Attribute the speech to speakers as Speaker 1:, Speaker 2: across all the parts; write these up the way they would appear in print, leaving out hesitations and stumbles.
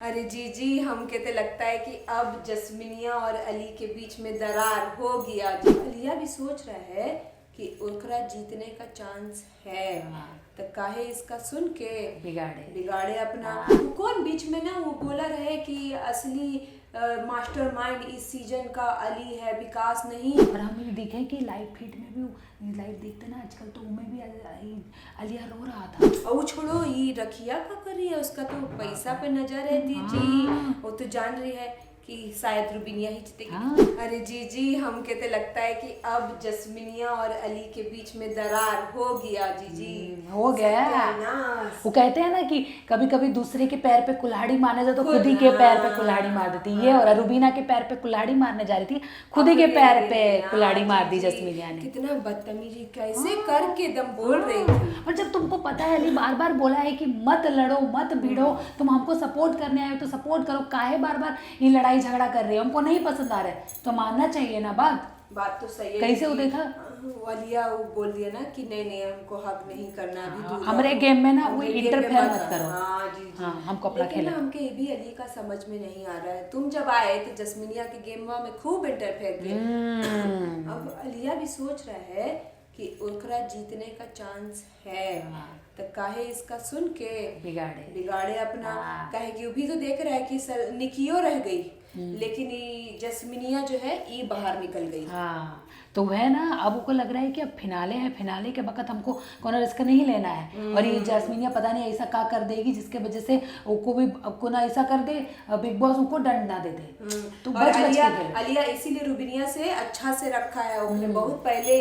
Speaker 1: अरे जी जी, हमके तो लगता है कि अब जस्मीनिया और अली के बीच में दरार हो गया जी। अलिया भी सोच रहा है कि ओकरा जीतने का चांस है।
Speaker 2: हाँ,
Speaker 1: तो काहे इसका सुन के
Speaker 2: बिगाड़े।
Speaker 1: बिगाड़े अपना।
Speaker 2: हाँ।
Speaker 1: वो कौन बीच में ना वो बोला रहे कि असली मास्टरमाइंड इस सीजन का अली है, विकास नहीं।
Speaker 2: और हम भी देखे कि लाइव फीड में भी लाइव देखते ना आजकल, तो उनमें भी अलिया रो रहा था।
Speaker 1: और वो छोड़ो, ये रखिया का कर रही है, उसका तो पैसा पे नजर है दीदी।
Speaker 2: हाँ।
Speaker 1: वो तो जान रही है कि शायद रुबीनिया ही जीतेगी।
Speaker 2: हाँ।
Speaker 1: अरे जी जी, हमके तो लगता है कि अब जस्मीनिया और अली के बीच में दरार हो गया जी जी।
Speaker 2: हो गया।
Speaker 1: सत्यानाश।
Speaker 2: वो कहते हैं ना कि कभी कभी दूसरे के पैर पे कुल्हाड़ी मारने जाओ तो खुद ही के
Speaker 1: हाँ।
Speaker 2: पैर पे कुल्हाड़ी मार देती है। और रुबीना के पैर पे कुल्हाड़ी मारने जा रही थी, खुद ही के
Speaker 1: अपने
Speaker 2: पैर पे
Speaker 1: हाँ
Speaker 2: कुल्हाड़ी मार दी
Speaker 1: जी जी।
Speaker 2: जस्मीनिया ने।
Speaker 1: कितना बदतमीजी कैसे करके दम बोल रही थी।
Speaker 2: और जब तुमको पता है अली बार बार बोला है कि मत लड़ो मत भिड़ो, तुम हमको सपोर्ट करने आए हो तो सपोर्ट करो, काहे बार बार ये लड़ाई झगड़ा कर रहे हो, हमको नहीं पसंद आ रहा है, तो मानना चाहिए ना
Speaker 1: बात तो सही है।
Speaker 2: कैसे वो देखा
Speaker 1: अलिया वो बोल दिया ना कि नहीं नहीं, हमको हक नहीं करना अभी दूर
Speaker 2: हमारे
Speaker 1: रहो।
Speaker 2: गेम में ना वो
Speaker 1: हमरे गेम में
Speaker 2: इंटरफेयर
Speaker 1: मत
Speaker 2: मत करो।
Speaker 1: हाँ जी जी।
Speaker 2: हाँ, हमको अपना
Speaker 1: लेकिन ना
Speaker 2: खेलना।
Speaker 1: हमके ये भी अली का समझ में नहीं आ रहा है। तुम जब आए तो जस्मीनिया के गेम में खूब इंटरफेयर किया। अब अलिया भी सोच रहा है कि ओकरा जीतने का चांस है। तो काहे इसका सुन के बिगाड़े अपना। काहे कि वो भी तो देख रहा है कि निकियो रह गई, लेकिन ये जस्मीनिया जो है ये बाहर निकल गई।
Speaker 2: हाँ, तो वह ना अब उनको लग रहा है कि अब फिनाले है, फिनाले के वक्त हमको कोई रिस्क नहीं लेना है। और ये जैस्मीनिया पता नहीं ऐसा क्या कर देगी जिसके वजह से उनको भी आपको ना ऐसा कर दे, बिग बॉस उनको दंड ना दे दे। तो
Speaker 1: और अलिया इसीलिए रुबीनिया से अच्छा से रखा है। उसने बहुत पहले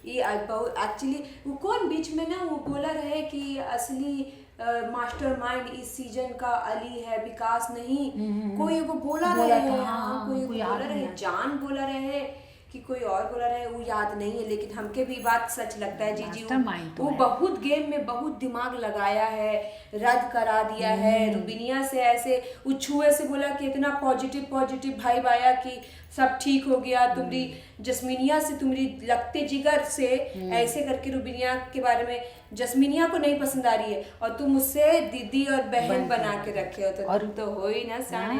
Speaker 1: ये एक्चुअली वो कौन बीच में ना वो बोला रहे कि असली मास्टरमाइंड इस सीजन का अली है, विकास नहीं। कोई को बोला रहे, कोई बोला रहे, जान बोला रहे कि कोई और बोला रहे, वो याद नहीं है। लेकिन हमके भी बात सच लगता है जी जी। वो बहुत गेम में बहुत दिमाग लगाया है, रद्द करा दिया है। रुबीनिया से ऐसे उछुए से बोला कि इतना पॉजिटिव भाइब आया कि सब ठीक हो गया। तुम्हारी जस्मीनिया से तुम्हारी लगते जिगर से ऐसे करके रुबीनिया के बारे में जस्मीनिया को नहीं पसंद आ रही है, और तुम उससे दीदी और बहन बना के रखे हो, तो और तो हो ही ना साड़ी।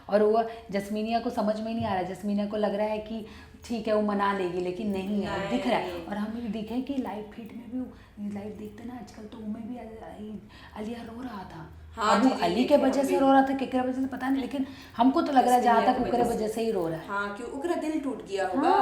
Speaker 2: और वो जस्मीनिया को समझ में नहीं आ रहा। जस्मीनिया को लग रहा है कि ठीक है वो मना लेगी, लेकिन नहीं है, दिख रहा है। और हम भी देखे कि लाइव फीड में भी लाइव देखते ना आजकल, तो उनमें भी अलिया रो रहा था।
Speaker 1: हाँ
Speaker 2: अब वो अली के वजह से रो रहा था, केकरा वजह से पता नहीं, लेकिन हमको तो लग रहा है जहाँ तक उकरे वजह से ही रो रहा है।
Speaker 1: हाँ, कि उकरा दिल टूट गया होगा।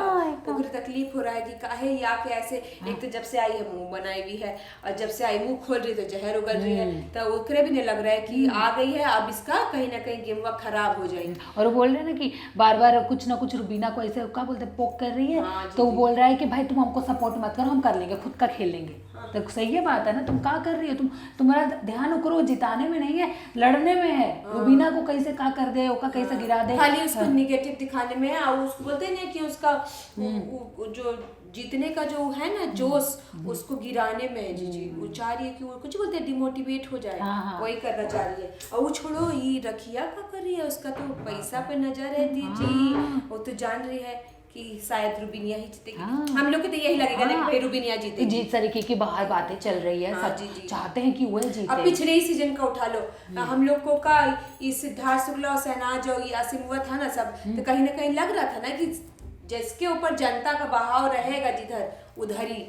Speaker 1: उकरा तकलीफ हो रहा है कि काहे या के ऐसे। एक तो जब से आई है मुंह बनाई हुई है, और जब से आई मुंह खोल रही तो जहर उगल रही है। तो उकरे भी नहीं लग रहा है कि आ गई है अब इसका कहीं ना कहीं गेम वक्त खराब हो जाएगी।
Speaker 2: और वो बोल रहे हैं ना कि बार बार कुछ ना कुछ रुबीना को ऐसे क्या बोलते पोक कर रही है। तो वो बोल रहा है कि भाई तुम हमको सपोर्ट मत करो, हम कर लेंगे, खुद का खेल लेंगे। तो सही है बात है ना, तुम क्या कर रही हो, तुम्हारा ध्यान उकरो जिताने में नहीं है, लड़ने में है। रुबीना को कैसे क्या कर दे, ओका कैसे गिरा दे,
Speaker 1: खाली उसको निगेटिव दिखाने में है। और उसको बोलते हैं कि उसका जो जीतने का जो है ना जोश, उसको गिराने में है जी जी। वो चाह रही है कि वो कुछ बोलते हैं डिमोटिवेट हो जाए, वही करना चाह रही है। और वो छोड़ो, ये रखिया का कर रही है, उसका तो पैसा पे नजर है दीदी। वो तो जान रही है कि शायद रुबीनिया ही जीतेगी। हम लोग को तो यही लगेगा ना कि रुबीनिया जीतेगी।
Speaker 2: जिस तरीके की बाहर बातें चल रही है, सब चाहते हैं कि वो जीते।
Speaker 1: अब पिछले ही सीजन का उठा लो, हम लोग को का इस सिद्धार्थ शुक्ला और शहनाज और यासिम हुआ था ना सब, तो कहीं ना कहीं लग रहा था ना कि जिसके ऊपर जनता का बहाव रहेगा जिधर उधर ही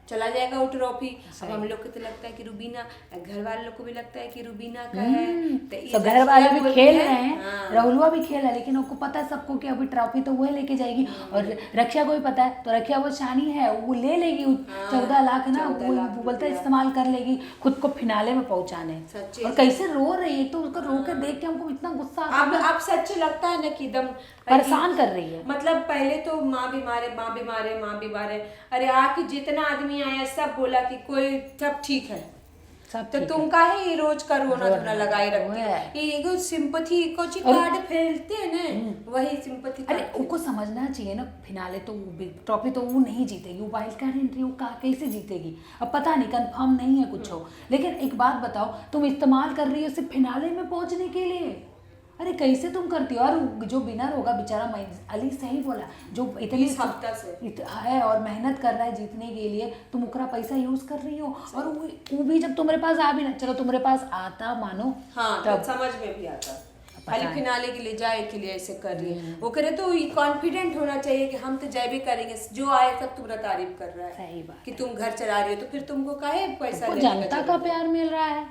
Speaker 1: चला जाएगा वो ट्रॉफी। अब हम लोग को तो लगता है कि रुबीना, घर वाले लोग को भी लगता है कि रुबीना का है।
Speaker 2: तो घर वाले भी खेल रहे हैं, राहुलवा भी खेल रहा है, लेकिन उनको पता है सबको कि अभी ट्रॉफी तो वह लेके जाएगी। और रक्षा को भी पता है, तो रक्षा वो शानी है, वो ले लेगी 14 लाख ना, वो बोलता है इस्तेमाल कर लेगी खुद को फिनाले में पहुंचाने। और कैसे रो रही है, तो उसको रो कर देख के हमको इतना गुस्सा
Speaker 1: अब सच लगता है ना कि एकदम
Speaker 2: परेशान कर रही है।
Speaker 1: मतलब पहले तो माँ बीमार है, अरे आके जितना आदमी आया सब बोला कि कोई सब ठीक है, सब तो तुम का ही रोज का रोना धोना लगाए रखती है। ये सिंपैथी को कार्ड फैलते हैं ना, वही सिंपैथी।
Speaker 2: अरे उनको समझना चाहिए ना, फिनाले तो ट्रॉफी तो वो नहीं जीतेगी, वो वाइल्ड कार्ड एंट्री वो कैसे जीतेगी, अब पता नहीं, कंफर्म नहीं है कुछ हो। लेकिन एक बात बताओ, तुम इस्तेमाल कर रही हो सिर्फ फिनाले में पहुंचने के लिए, अरे कैसे तुम करती हो? और जो विनर होगा बेचारा, अली सही बोला, जो इतनी
Speaker 1: इस हफ्ता से
Speaker 2: है और मेहनत कर रहा है जीतने के लिए, तुम उकरा पैसा यूज कर रही हो। और वो भी जब तुम्हारे पास आ भी ना, चलो तुम्हारे पास आता मानो,
Speaker 1: हाँ तब समझ में भी आता, खाली फिनाले के लिए जाए के लिए ऐसे कर रही है। वो करे तो कॉन्फिडेंट होना चाहिए कि हम तो जय भी करेंगे, जो आए सब तुम्हारा तारीफ कर रहा है।
Speaker 2: सही बात
Speaker 1: कि तुम घर चला रही हो, तो फिर तुमको काहे पैसा लेने
Speaker 2: जनता का प्यार मिल रहा है।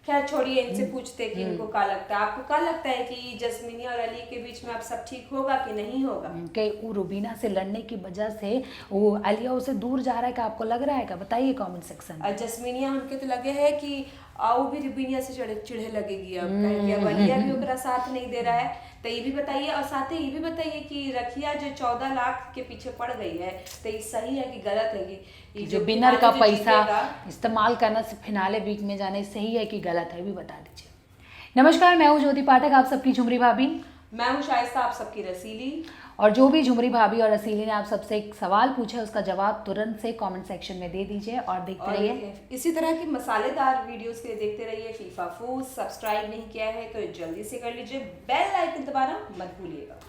Speaker 1: खैर छोड़िए, इनसे पूछते कि इनको क्या लगता है, आपको क्या लगता है कि जस्मीनिया और अली के बीच में अब सब ठीक होगा कि नहीं होगा?
Speaker 2: कि वो रुबीना से लड़ने की वजह से वो अलिया उसे दूर जा रहा है, क्या आपको लग रहा है? क्या बताइए कमेंट सेक्शन में।
Speaker 1: जस्मीनिया हमके तो लगे है कि आओ भी रुबीनिया से चिढ़े लगेगी अब, कहेंगे अब अलिया भी ओकरा साथ नहीं दे रहा है। तो ये भी बताइए, और साथ ही ये भी बताइए कि रखिया जो 14 लाख के पीछे पड़ गई है, तो ये सही है कि गलत है? कि
Speaker 2: जो विनर का पैसा इस्तेमाल करना सिर्फ फिनाले वीक में जाने सही है कि गलत है, भी बता दीजिए। नमस्कार, मैं हूँ ज्योति पाठक, आप सबकी झुमरी भाभी।
Speaker 1: मैं हूँ शाइस्ता, आप सबकी रसीली।
Speaker 2: और जो भी झुमरी भाभी और रसीली ने आप सबसे एक सवाल पूछा है, उसका जवाब तुरंत से कमेंट सेक्शन में दे दीजिए और देखते रहिए
Speaker 1: इसी तरह की मसालेदार वीडियोस के लिए देखते रहिए फीफा फूड। सब्सक्राइब नहीं किया है तो जल्दी से कर लीजिए, बेल आइकन दबाना मत भूलिएगा।